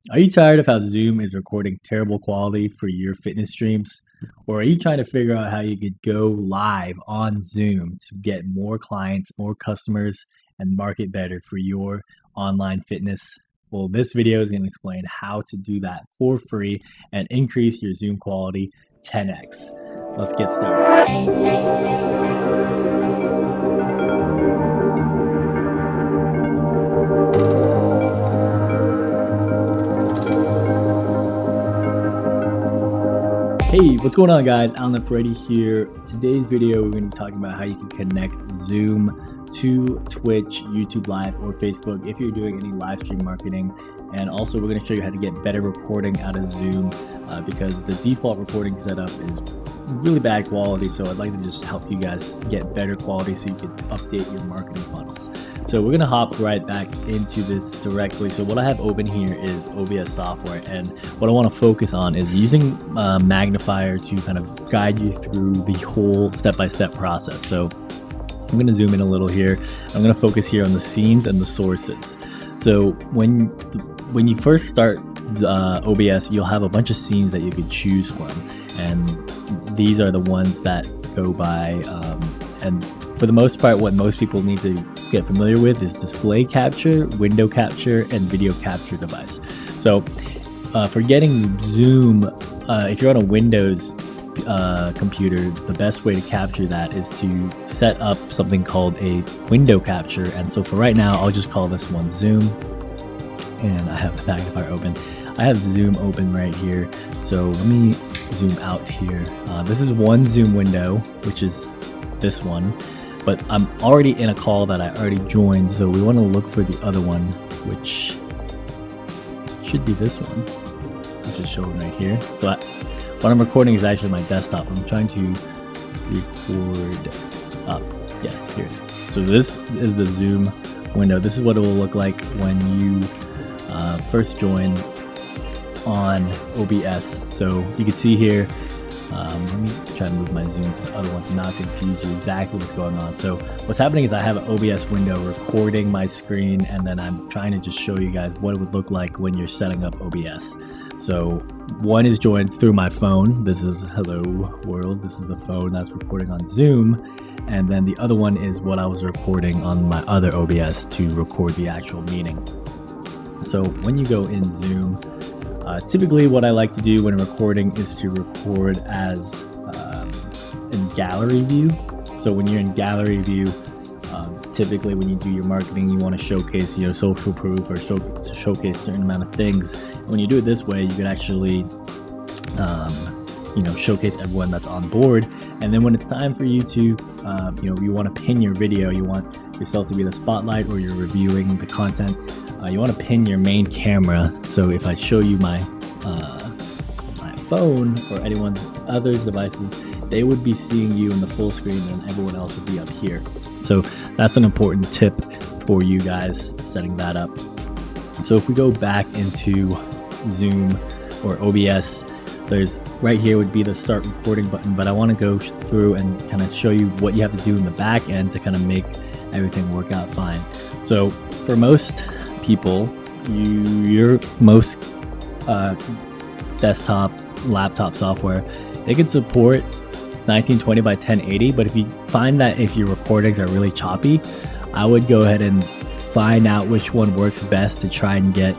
Are you tired of how Zoom is recording terrible quality for your fitness streams? Or are you trying to figure out how you could go live on Zoom to get more clients, more customers, and market better for your online fitness? Well, this video is going to explain how to do that for free and increase your Zoom quality 10x. Let's get started. Hey, what's going on, guys? Alan Freddy here. Today's video, we're going to be talking about how you can connect Zoom to Twitch, YouTube Live, or Facebook if you're doing any live stream marketing. And also, we're going to show you how to get better recording out of Zoom because the default recording setup is really bad quality. So I'd like to just help you guys get better quality so you can update your marketing funnels. So we're gonna hop right back into this directly. So what I have open here is OBS software, and what I want to focus on is using magnifier to kind of guide you through the whole step-by-step process. So I'm gonna zoom in a little here. I'm gonna focus here on the scenes and the sources. So when you first start OBS, you'll have a bunch of scenes that you could choose from, and these are the ones that go by and for the most part, what most people need to get familiar with is display capture, window capture, and video capture device. So for getting Zoom, if you're on a Windows computer, the best way to capture that is to set up something called a window capture. And so for right now, I'll just call this one Zoom. And I have the magnifier open. I have Zoom open right here. So let me zoom out here. This is one Zoom window, which is this one. But I'm already in a call that I already joined, so we want to look for the other one, which should be this one, which is showing right here. So what I'm recording is actually my desktop. I'm trying to record up. Yes, here it is. So this is the Zoom window. This is what it will look like when you first join on OBS. So you can see here, let me try to move my zoom to the other one to not confuse you exactly what's going on. So what's happening is I have an OBS window recording my screen, and then I'm trying to just show you guys what it would look like when you're setting up OBS. So one is joined through my phone. This is hello world. This is the phone that's recording on Zoom. And then the other one is what I was recording on my other OBS to record the actual meeting. So when you go in Zoom, typically what I like to do when recording is to record as in gallery view. So when you're in gallery view, typically when you do your marketing, you want to showcase, social proof or showcase a certain amount of things. And when you do it this way, you can actually, showcase everyone that's on board. And then when it's time for you to, you want to pin your video, you want yourself to be the spotlight, or you're reviewing the content. You want to pin your main camera. So if I show you my phone or anyone's other's devices, they would be seeing you in the full screen, and everyone else would be up here. So that's an important tip for you guys setting that up. So if we go back into Zoom or OBS, there's right here would be the start recording button, but I want to go through and kind of show you what you have to do in the back end to kind of make everything work out fine. So for most people, your most desktop, laptop software, they can support 1920 by 1080, but if you find that if your recordings are really choppy, I would go ahead and find out which one works best to try and get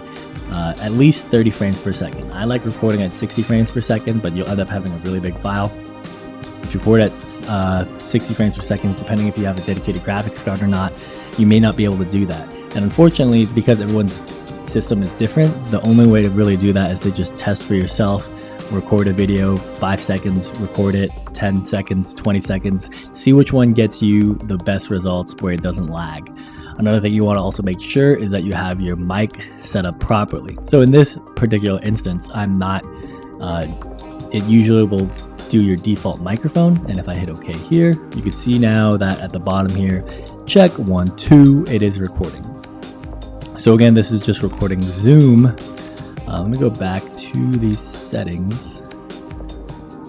at least 30 frames per second. I like recording at 60 frames per second, but you'll end up having a really big file. If you record at 60 frames per second, depending if you have a dedicated graphics card or not, you may not be able to do that. And unfortunately, because everyone's system is different, the only way to really do that is to just test for yourself. Record a video, 5 seconds, record it, 10 seconds, 20 seconds, see which one gets you the best results where it doesn't lag. Another thing you want to also make sure is that you have your mic set up properly. So in this particular instance, I'm not, it usually will do your default microphone. And if I hit OK here, you can see now that at the bottom here, check 1, 2, it is recording. So again, this is just recording Zoom. Let me go back to the settings,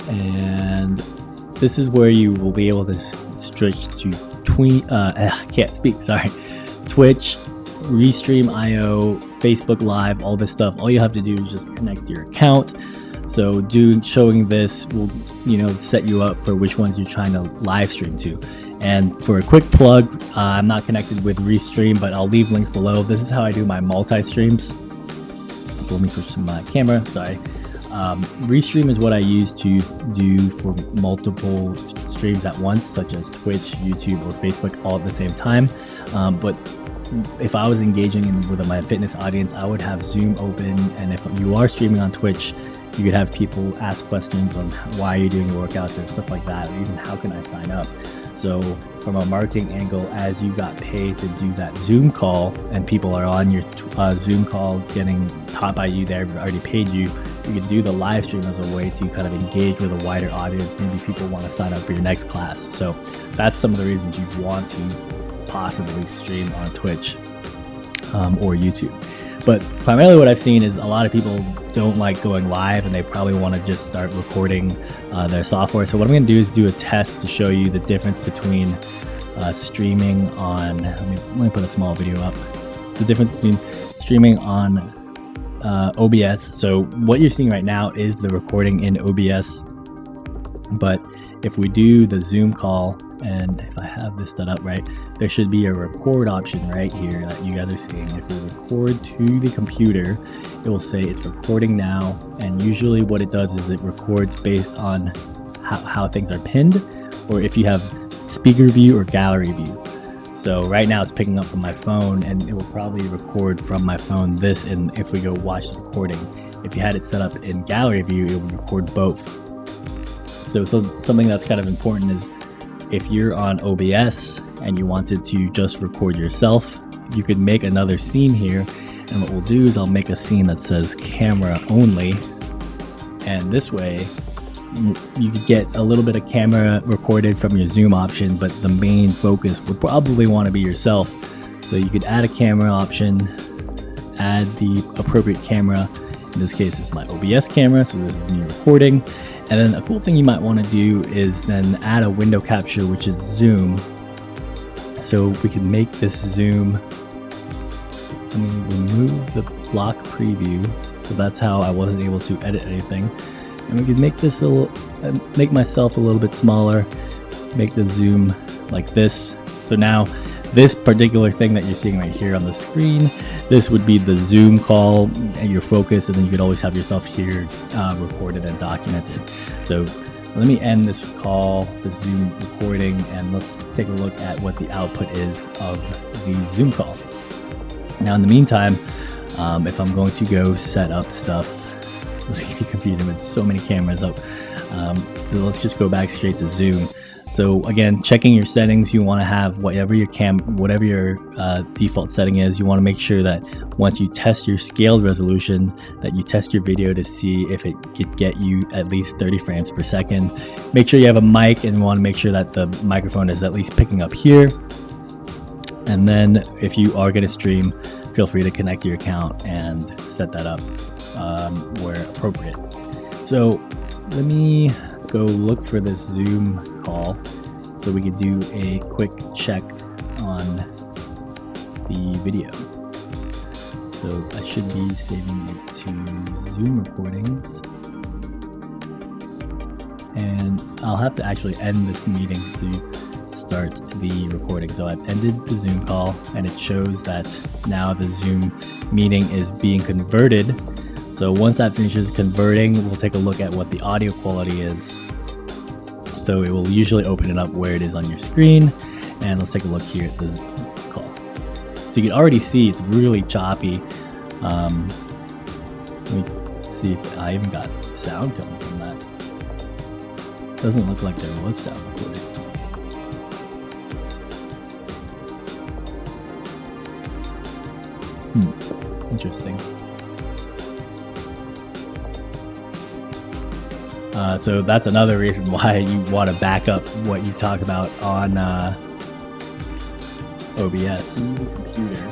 and this is where you will be able to switch to Twitch, Restream.io, Facebook Live, all this stuff, all you have to do is just connect your account. So showing this will, set you up for which ones you're trying to live stream to. And for a quick plug, I'm not connected with Restream, but I'll leave links below. This is how I do my multi-streams. So let me switch to my camera, sorry. Restream is what I use to do for multiple streams at once, such as Twitch, YouTube, or Facebook all at the same time. But if I was engaging with my fitness audience, I would have Zoom open. And if you are streaming on Twitch, you could have people ask questions on why you're doing your workouts or stuff like that, or even how can I sign up. So from a marketing angle, as you got paid to do that Zoom call and people are on your Zoom call getting taught by you, they've already paid you, you could do the live stream as a way to kind of engage with a wider audience. Maybe people want to sign up for your next class. So that's some of the reasons you want to possibly stream on Twitch or YouTube. But primarily what I've seen is a lot of people don't like going live and they probably want to just start recording their software. So what I'm going to do is do a test to show you the difference between streaming on, let me put a small video up. The difference between streaming on OBS. So what you're seeing right now is the recording in OBS. But if we do the Zoom call, and if I have this set up right, there should be a record option right here that you guys are seeing. If we record to the computer, it will say it's recording now. And usually what it does is it records based on how things are pinned, or if you have speaker view or gallery view. So right now it's picking up from my phone, and it will probably record from my phone this, and if we go watch the recording, if you had it set up in gallery view, it will record both. So something that's kind of important is if you're on OBS and you wanted to just record yourself, you could make another scene here. And what we'll do is I'll make a scene that says camera only. And this way you could get a little bit of camera recorded from your Zoom option, but the main focus would probably want to be yourself. So you could add a camera option, add the appropriate camera. In this case, it's my OBS camera, so this is me recording. And then a cool thing you might want to do is then add a window capture, which is Zoom. So we can make this Zoom. Let me remove the block preview. So that's how I wasn't able to edit anything. And we can make this make myself a little bit smaller, make the Zoom like this. So now this particular thing that you're seeing right here on the screen, this would be the Zoom call and your focus, and then you could always have yourself here recorded and documented. So let me end this call, the Zoom recording, and let's take a look at what the output is of the Zoom call. Now in the meantime, if I'm going to go set up stuff, this can be confusing with so many cameras up. Let's just go back straight to Zoom. So again, checking your settings, you want to have whatever your default setting is. You want to make sure that once you test your scaled resolution, that you test your video to see if it could get you at least 30 frames per second. Make sure you have a mic, and you want to make sure that the microphone is at least picking up here. And then if you are going to stream, feel free to connect your account and set that up where appropriate. So let me go look for this Zoom call so we could do a quick check on the video. So I should be saving it to Zoom recordings, and I'll have to actually end this meeting to start the recording. So I've ended the Zoom call, and it shows that now the Zoom meeting is being converted. So once that finishes converting, we'll take a look at what the audio quality is. So it will usually open it up where it is on your screen. And let's take a look here at this call. So you can already see it's really choppy. Let me see if I even got sound coming from that. Doesn't look like there was sound recorded. Interesting. So that's another reason why you want to back up what you talk about on OBS. In the computer,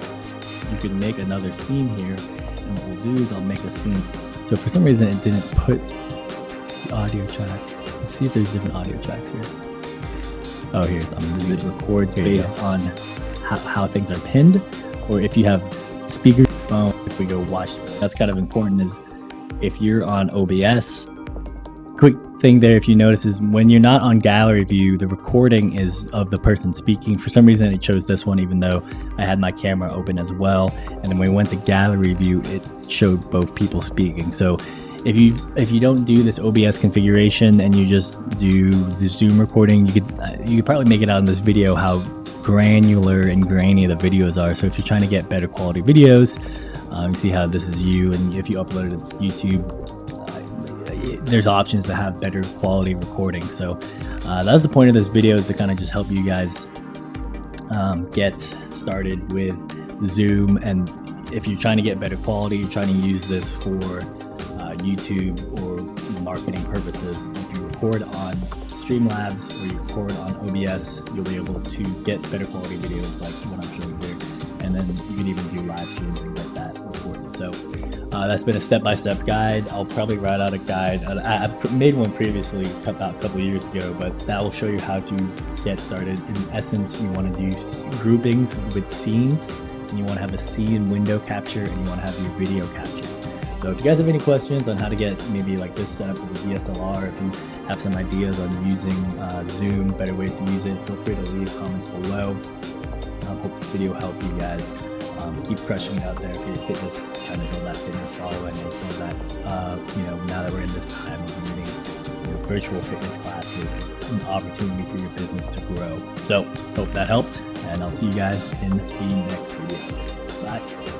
you could make another scene here, and what we'll do is I'll make a scene. So for some reason it didn't put the audio track. Let's see if there's different audio tracks here. Oh, here's it records based on how things are pinned, or if you have speaker phone, if we go watch, that's kind of important, is if you're on OBS, quick thing there, if you notice, is when you're not on gallery view, the recording is of the person speaking. For some reason it chose this one, even though I had my camera open as well. And then when we went to gallery view, it showed both people speaking. So if you don't do this OBS configuration and you just do the Zoom recording, you could probably make it out in this video how granular and grainy the videos are. So if you're trying to get better quality videos, you see how this is you, and if you upload it to YouTube, there's options to have better quality recording. So that's the point of this video, is to kind of just help you guys get started with Zoom. And if you're trying to get better quality, you're trying to use this for YouTube or marketing purposes, if you record on Streamlabs or you record on OBS, you'll be able to get better quality videos like what I'm showing here. And then you can even do live streams and get that recorded. So that's been a step-by-step guide. I'll probably write out a guide. I made one previously about a couple years ago, but that will show you how to get started. In essence, you want to do groupings with scenes, and you want to have a scene window capture, and you want to have your video capture. So if you guys have any questions on how to get maybe like this set up with a DSLR, if you have some ideas on using Zoom, better ways to use it, feel free to leave comments below. I hope this video helped you guys. Keep crushing it out there for your fitness, trying to build that fitness following, and so that now that we're in this time of needing virtual fitness classes, it's an opportunity for your business to grow. So hope that helped, and I'll see you guys in the next video. Bye.